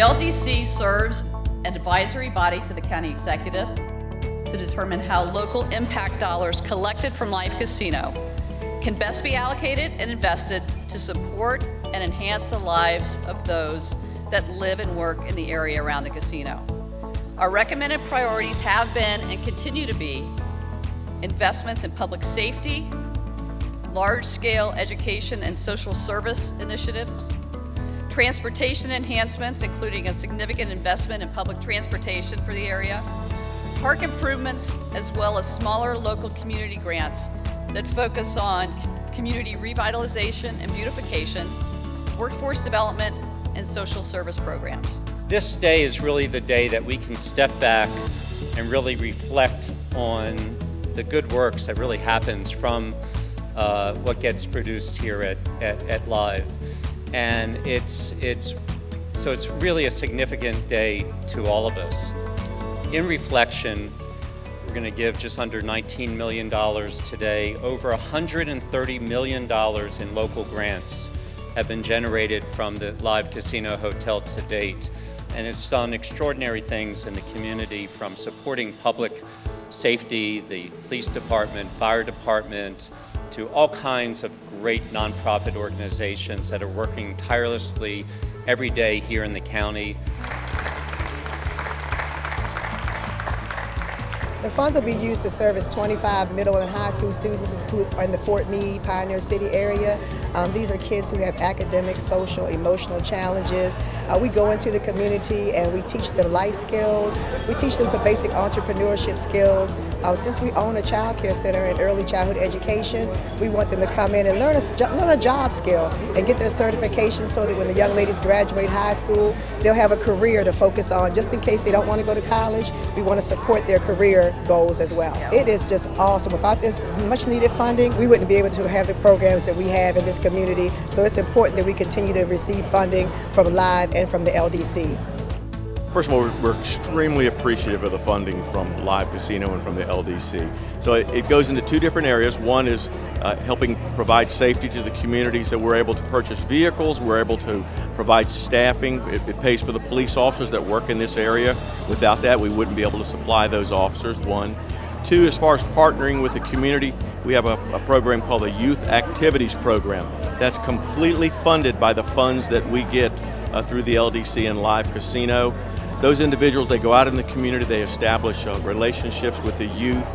LDC serves an advisory body to the county executive to determine how local impact dollars collected from Live Casino can best be allocated and invested to support and enhance the lives of those that live and work in the area around the casino. Our recommended priorities have been and continue to be investments in public safety, large-scale education and social service initiatives, transportation enhancements, including a significant investment in public transportation for the area, park improvements, as well as smaller local community grants that focus on community revitalization and beautification, workforce development, and social service programs. This day is really the day that we can step back and really reflect on the good works that really happens from what gets produced here at Live. And it's really a significant day to all of us. In reflection, we're going to give just under $19 million today. Over $130 million in local grants have been generated from the Live Casino Hotel to date. And it's done extraordinary things in the community, from supporting public safety, the police department, fire department, to all kinds of great nonprofit organizations that are working tirelessly every day here in the county. The funds will be used to service 25 middle and high school students who are in the Fort Meade, Pioneer City area. These are kids who have academic, social, emotional challenges. We go into the community and we teach them life skills. We teach them some basic entrepreneurship skills. Since we own a child care center and early childhood education, we want them to come in and learn a job skill and get their certification so that when the young ladies graduate high school, they'll have a career to focus on. Just in case they don't want to go to college, we want to support their career goals as well. It is just awesome. Without this much needed funding, we wouldn't be able to have the programs that we have in this community. So it's important that we continue to receive funding from Live and from the LDC. First of all, we're extremely appreciative of the funding from Live Casino and from the LDC. So it goes into two different areas. One is helping provide safety to the community, so we're able to purchase vehicles, we're able to provide staffing. It pays for the police officers that work in this area. Without that, we wouldn't be able to supply those officers, one. Two, as far as partnering with the community, we have a program called the Youth Activities Program. That's completely funded by the funds that we get through the LDC and Live Casino. Those individuals, they go out in the community, they establish relationships with the youth,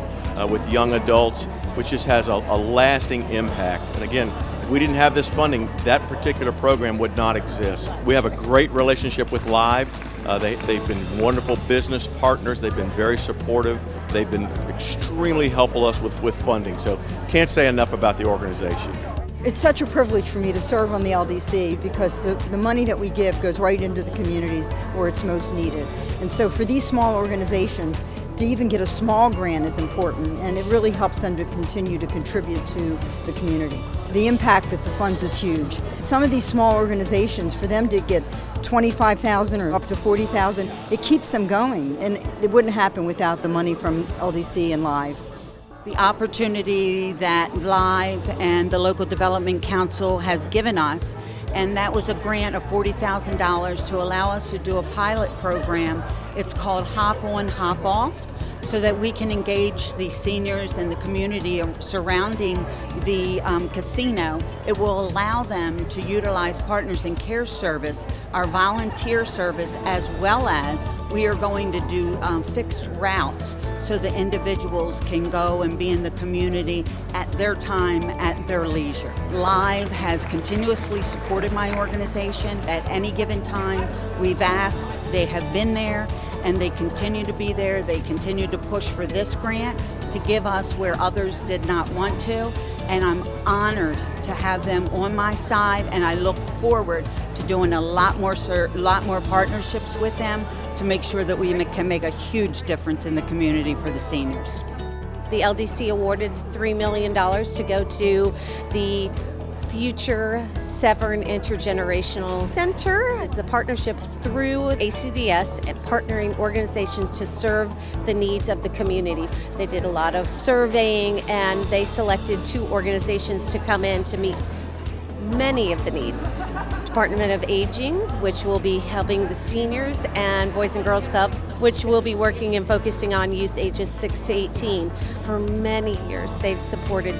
with young adults, which just has a lasting impact. And again, if we didn't have this funding, that particular program would not exist. We have a great relationship with Live. They've been wonderful business partners. They've been very supportive. They've been extremely helpful us with funding. So can't say enough about the organization. It's such a privilege for me to serve on the LDC because the money that we give goes right into the communities where it's most needed. And so for these small organizations, to even get a small grant is important, and it really helps them to continue to contribute to the community. The impact with the funds is huge. Some of these small organizations, for them to get $25,000 or up to $40,000, it keeps them going, and it wouldn't happen without the money from LDC and Live. The opportunity that Live and the Local Development Council has given us, and that was a grant of $40,000 to allow us to do a pilot program. It's called Hop On, Hop Off, so that we can engage the seniors and the community surrounding the casino. It will allow them to utilize Partners in Care service, our volunteer service, as well as we are going to do fixed routes so the individuals can go and be in the community at their time, at their leisure. Live has continuously supported my organization. At any given time, we've asked, they have been there, and they continue to be there. They continue to push for this grant to give us where others did not want to, and I'm honored to have them on my side, and I look forward to doing a lot more partnerships with them to make sure that we can make a huge difference in the community for the seniors. The LDC awarded $3 million to go to the Future Severn Intergenerational Center. It's a partnership through ACDS and partnering organizations to serve the needs of the community. They did a lot of surveying and they selected 2 organizations to come in to meet many of the needs. Department of Aging, which will be helping the seniors, and Boys and Girls Club, which will be working and focusing on youth ages 6 to 18. For many years, they've supported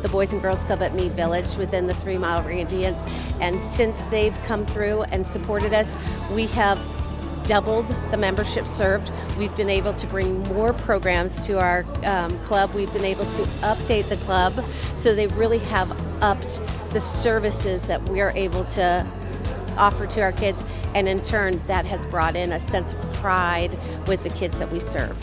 the Boys and Girls Club at Mead Village within the 3 mile radius, and since they've come through and supported us, we have doubled the membership served. We've been able to bring more programs to our club. We've been able to update the club, so they really have upped the services that we are able to offer to our kids, and in turn that has brought in a sense of pride with the kids that we serve.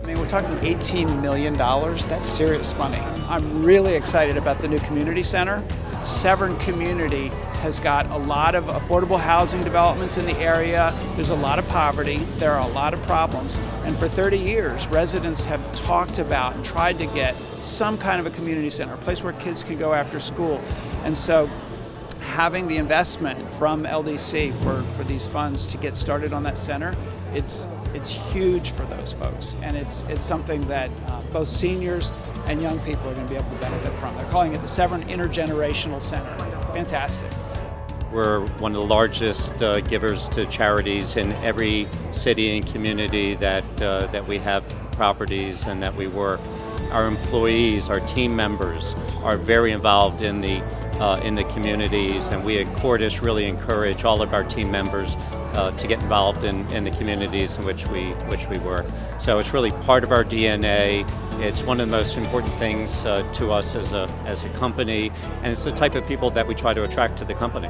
I mean, we're talking $18 million. That's serious money. I'm really excited about the new community center. Severn community has got a lot of affordable housing developments in the area. There's a lot of poverty. There are a lot of problems. And for 30 years, residents have talked about and tried to get some kind of a community center, a place where kids can go after school. And so having the investment from LDC for these funds to get started on that center, it's huge for those folks. And it's something that both seniors and young people are going to be able to benefit from. They're calling it the Severn Intergenerational Center. Fantastic. We're one of the largest givers to charities in every city and community that we have properties and that we work. Our employees, our team members are very involved in the communities, and we at Cordish really encourage all of our team members to get involved in the communities in which we work. So it's really part of our DNA. It's one of the most important things to us as a company, and it's the type of people that we try to attract to the company.